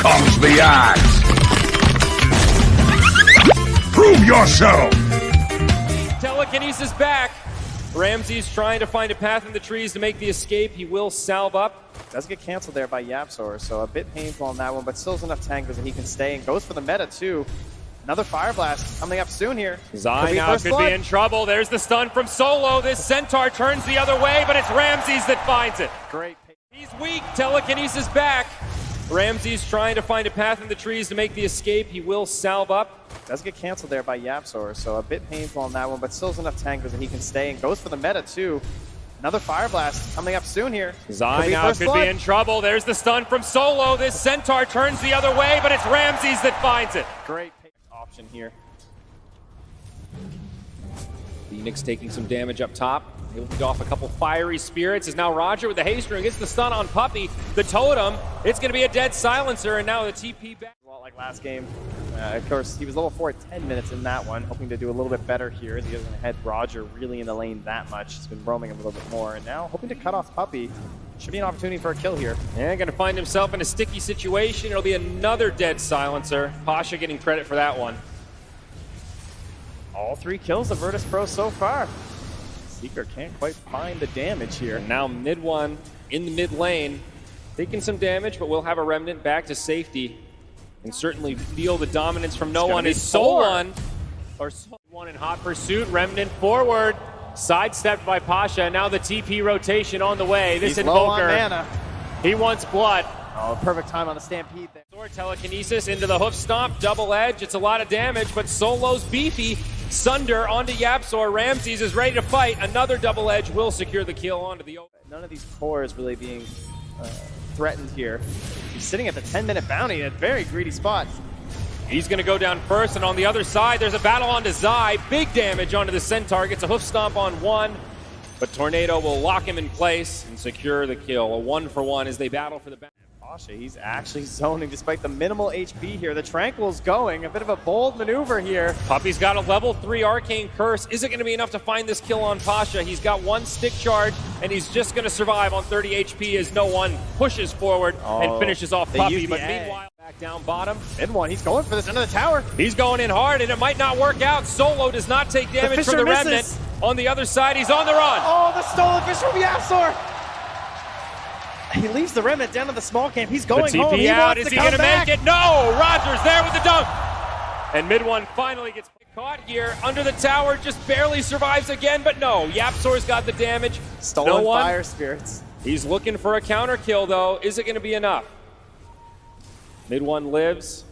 comes the axe. Prove yourself. Telekinesis back. Ramses trying to find a path in the trees to make the escape. He will salve up. Does get canceled there by YapzOr, so a bit painful on that one, but still has enough tangles that he can stay and goes for the meta too. Another Fire Blast coming up soon here. Zai now could be in trouble. There's the stun from Solo. This Centaur turns the other way, but it's Ramses that finds it. Great. He's weak. Telekinesis back. Ramses trying to find a path in the trees to make the escape. He will salve up. Does get canceled there by YapzOr, so a bit painful on that one, but still has enough tangles that he can stay and goes for the meta too. Another Fire Blast coming up soon here. Zai now could be in trouble. There's the stun from Solo. This Centaur turns the other way, but it's Ramses that finds it. Great option here. Phoenix taking some damage up top. He'll lead off a couple fiery spirits. Is now Roger with the haste rune. Gets the stun on Puppey. The totem. It's going to be a dead silencer, and now the TP back. A lot like last game. Of course, he was level 4 at 10 minutes in that one, hoping to do a little bit better here as he doesn't head Roger really in the lane that much. He's been roaming a little bit more, and now hoping to cut off Puppey. Should be an opportunity for a kill here. Yeah, going to find himself in a sticky situation. It'll be another dead silencer. Pasha getting credit for that one. All 3 kills of Virtus.pro so far. Seeker can't quite find the damage here. And now mid one in the mid lane, taking some damage, but we'll have a Remnant back to safety. And certainly feel the dominance from no one. Is Solon, or Solon in hot pursuit. Remnant forward, sidestepped by Pasha. Now the TP rotation on the way. This He's low on Invoker, mana. he wants blood. Oh, perfect time on the Stampede there. Sword telekinesis into the hoof stomp, double edge. It's a lot of damage, but Solo's beefy. Sunder onto YapzOr. Ramses is ready to fight. Another double edge will secure the kill onto the. None of these cores really being threatened here. He's sitting at the 10-minute bounty in a very greedy spot. He's going to go down first, and on the other side, there's a battle onto Zai. Big damage onto the Centaur. Gets a hoof stomp on one, but Tornado will lock him in place and secure the kill. A 1-for-1 as they battle for the bounty. Pasha, he's actually zoning despite the minimal HP here. The Tranquil's going. A bit of a bold maneuver here. Puppey's got a level 3 Arcane Curse. Is it going to be enough to find this kill on Pasha? He's got 1 stick charge, and he's just going to survive on 30 HP as no one pushes forward and finishes off Puppey. But meanwhile, back down bottom. Mid one, he's going for this end of the tower. He's going in hard, and it might not work out. Solo does not take damage from the Remnant. On the other side, he's on the run. Oh, the stolen fish from YapzOr. He leaves the Remnant down to the small camp. He's going home. He out. Is he going to make it? No! Roger's there with the dunk. And mid one finally gets caught here under the tower. Just barely survives again, but no. YapzOr's got the damage. Stolen fire spirits. He's looking for a counter kill, though. Is it going to be enough? Mid one lives.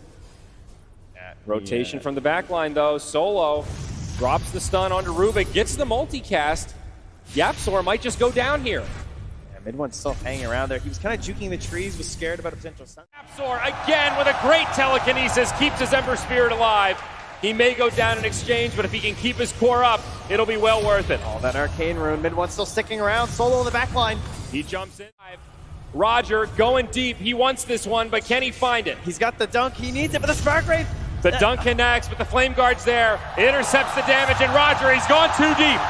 Rotation from the back line, though. Solo drops the stun onto Rubik. Gets the multicast. YapzOr might just go down here. Mid one's still hanging around there. He was kind of juking the trees, was scared about a potential stun. YapzOr again with a great telekinesis, keeps his Ember Spirit alive. He may go down in exchange, but if he can keep his core up, it'll be well worth it. All that Arcane Rune. Mid one's still sticking around. Solo in the back line. He jumps in. Roger going deep. He wants this one, but can he find it? He's got the dunk. He needs it, but the Spark Wraith. The dunk connects, but the Flame Guard's there. Intercepts the damage, and Roger, he's gone too deep.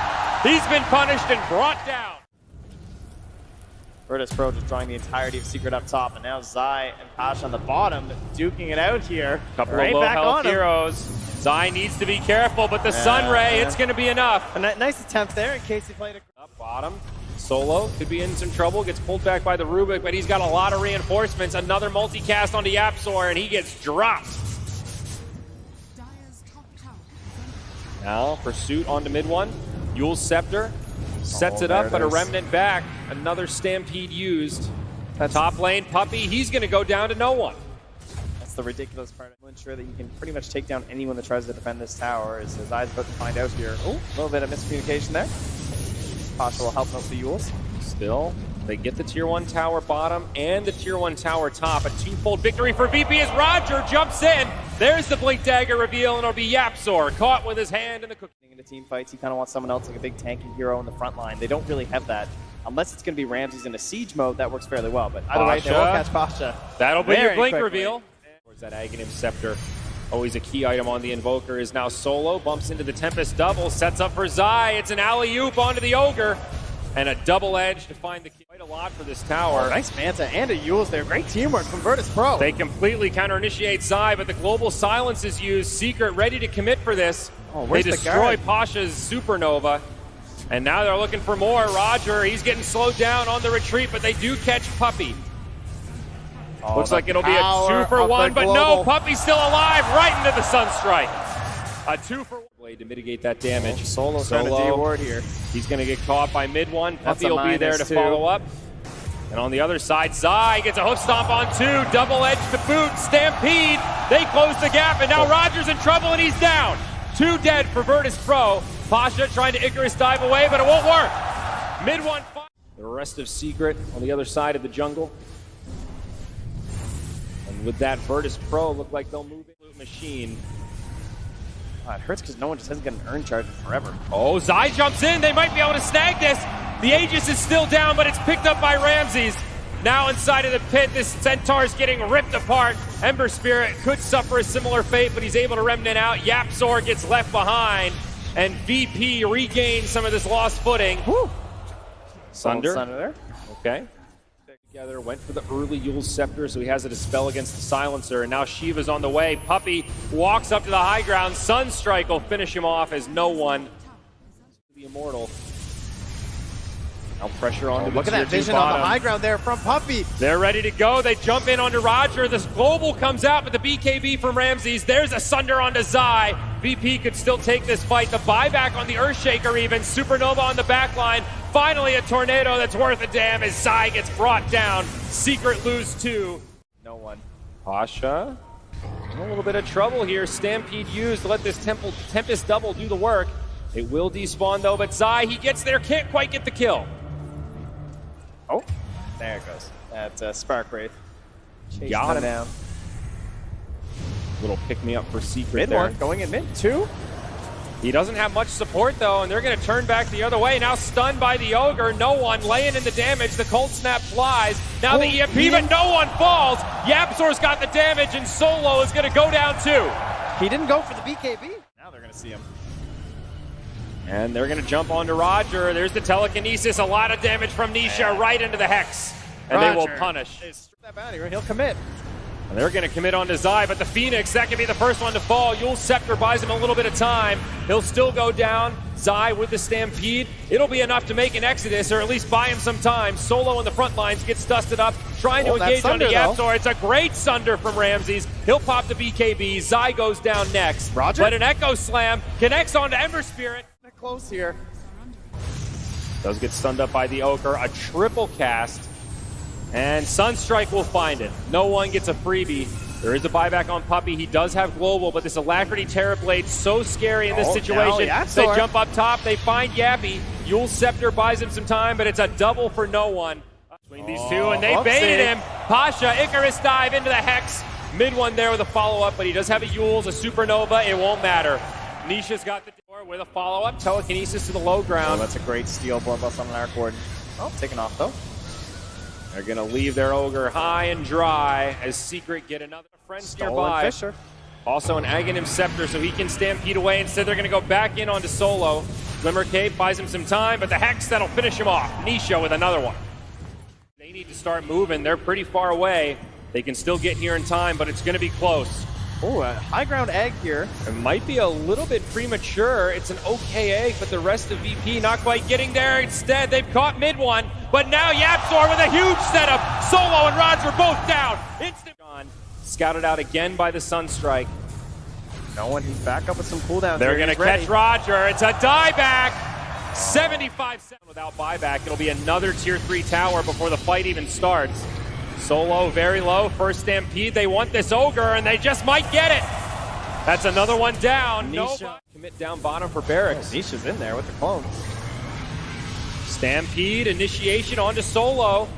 He's been punished and brought down. Virtus.pro just drawing the entirety of Secret up top, and now Zai and Pasha on the bottom, duking it out here. Couple right of low back health on him. heroes. Zai needs to be careful, but the Sun Ray, it's going to be enough. A nice attempt there in case he played it. Up bottom, Solo could be in some trouble, gets pulled back by the Rubik, but he's got a lot of reinforcements. Another multicast onto YapzOr, and he gets dropped. Now, pursuit onto mid one. Yule's Scepter sets it up, but a Remnant back. Another Stampede used. Top lane, Puppey, he's going to go down to no one. That's the ridiculous part. I'm sure that you can pretty much take down anyone that tries to defend this tower, as his eyes about to find out here. Oh, a little bit of miscommunication there. Pasha will help out the Yules. Still, they get the tier 1 tower bottom and the tier 1 tower top. A two-fold victory for VP as Roger jumps in. There's the Blink Dagger reveal, and it'll be YapzOr caught with his hand in the cookie. In the team fights, he kind of wants someone else like a big tanky hero in the front line. They don't really have that. Unless it's going to be Ramses in a siege mode, that works fairly well. But either way, they will catch Pasha. That'll be your Blink quickly. reveal. Towards that Aghanim Scepter. Always a key item on the Invoker is now Solo. Bumps into the Tempest double. Sets up for Zai. It's an alley-oop onto the Ogre. and a double edge to find the quite a lot for this tower. Nice Manta and a Yules there. Great teamwork from Virtus.pro. They completely counter-initiate Zai, but the global silence is used. Secret ready to commit for this. Oh, they where's the destroy guard? Pasha's Supernova. And now they're looking for more. Roger, he's getting slowed down on the retreat, but they do catch Puppey. Oh, Looks like it'll be a 2-for-1, but no, Puppey's still alive right into the Sunstrike. A 2-for-1 way to mitigate that damage. Solo trying to D-ward here. He's going to get caught by mid one. That's Puppey will be there to follow up. And on the other side, Zai gets a hoof stomp on 2. Double edge to boot. Stampede. They close the gap, and now Roger's in trouble, and he's down. 2 dead for Virtus.pro. Pasha trying to Icarus dive away, but it won't work. Mid one. The rest of Secret on the other side of the jungle. And with that, Virtus.pro look like they'll move into machine. It hurts because no one just hasn't got an urn charge in forever. Oh, Zai jumps in. They might be able to snag this. The Aegis is still down, but it's picked up by Ramses. Now inside of the pit, this Centaur is getting ripped apart. Ember Spirit could suffer a similar fate, but he's able to remnant out. Yapzor gets left behind, and VP regains some of this lost footing. Woo. Sunder. Sunder there. Okay. Together, went for the early Yule's Scepter, so he has a dispel against the Silencer, and now Shiva's on the way. Puppey walks up to the high ground. Sunstrike will finish him off as no one. The Immortal. Now pressure onto the Look at that vision on the high ground there from Puppey. They're ready to go. They jump in onto Roger. This global comes out, but the BKB from Ramses. There's a Sunder onto Zai. VP could still take this fight. The buyback on the Earthshaker even. Supernova on the back line. Finally a tornado that's worth a damn as Zai gets brought down. Secret lose 2. No one. Pasha in a little bit of trouble here. Stampede used to let this Tempest double do the work. It will despawn though, but Zai, he gets there, can't quite get the kill. Oh, there it goes. That's Spark Wraith. Got him. Down. Little pick-me-up for Secret Mid there. one, going in mid 2. He doesn't have much support though, and they're going to turn back the other way. Now stunned by the Ogre, no one laying in the damage. The Cold Snap flies. Now the EMP, but no one falls. Yapzor's got the damage, and Solo is going to go down too. He didn't go for the BKB. Now they're going to see him. And they're going to jump onto Roger. There's the telekinesis. A lot of damage from Nisha right into the Hex. And they will punish. Strip that bounty, he'll commit. And they're going to commit onto Zai, but the Phoenix, that could be the first one to fall. Yule's Scepter buys him a little bit of time. He'll still go down. Zai with the Stampede. It'll be enough to make an exodus, or at least buy him some time. Solo in the front lines gets dusted up, trying to engage onto Yapzor. It's a great Sunder from Ramses. He'll pop the BKB. Zai goes down next. Roger. But an Echo Slam connects onto Ember Spirit. Close here. Does get stunned up by the Ogre. A triple cast. And Sunstrike will find it. No one gets a freebie. There is a buyback on Puppey. He does have global, but this Alacrity Terrorblade so scary in this situation. They jump up top. They find Yappy. Yule's Scepter buys him some time, but it's a double for no one. Between these two, and they baited him. Pasha, Icarus dive into the Hex. Mid one there with a follow-up, but he does have a Yule's, a Supernova. It won't matter. Nisha's got the door with a follow-up. Telekinesis to the low ground. Oh, that's a great steal. Bloodlust on an Arc Warden. Oh, taken off though. They're going to leave their Ogre high and dry as Secret get another friend nearby. Fisher. Also an Aghanim Scepter, so he can stampede away. Instead, they're going to go back in onto Solo. Glimmer Cape buys him some time, but the Hex, that'll finish him off. Nisha with another one. They need to start moving. They're pretty far away. They can still get here in time, but it's going to be close. Oh, a high ground egg here. It might be a little bit premature. It's an okay egg, but the rest of VP not quite getting there. Instead, they've caught mid one, but now Yapzor with a huge setup. Solo and Roger both down. Instant gone. Scouted out again by the Sunstrike. No one. He's back up with some cooldowns. They're going to catch Roger. It's a dieback. 75 seconds without buyback. It'll be another tier 3 tower before the fight even starts. Solo very low, first Stampede. They want this Ogre, and they just might get it. That's another one down. No commit down bottom for Barracks. Nisha's in there with the clone. Stampede, initiation onto Solo.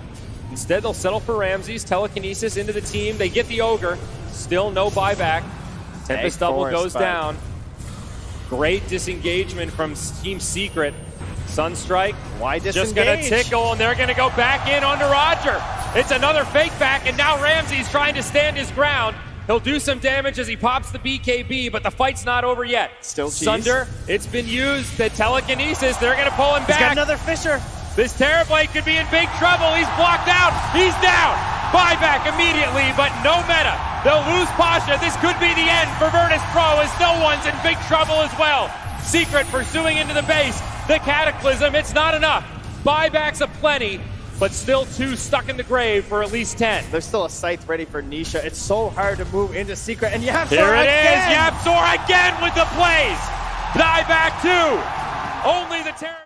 Instead, they'll settle for Ramses. Telekinesis into the team. They get the Ogre. Still no buyback. Tempest double goes down. Great disengagement from Team Secret. Sunstrike, why disengage? Just gonna tickle, and they're gonna go back in onto Roger. It's another fake back, and now Ramses trying to stand his ground. He'll do some damage as he pops the BKB, but the fight's not over yet. Still cheese. Sunder, it's been used. The telekinesis, they're gonna pull him back. He's got another Fisher. This Terrorblade could be in big trouble. He's blocked out. He's down. Buyback immediately, but no meta. They'll lose Pasha. This could be the end for Virtus.pro as no one's in big trouble as well. Secret pursuing into the base. The Cataclysm, it's not enough. Buybacks aplenty, but still 2 stuck in the grave for at least 10. There's still a scythe ready for Nisha. It's so hard to move into Secret, and YapzOr Here it again! is. YapzOr again with the plays. Buyback 2. Only the Terror.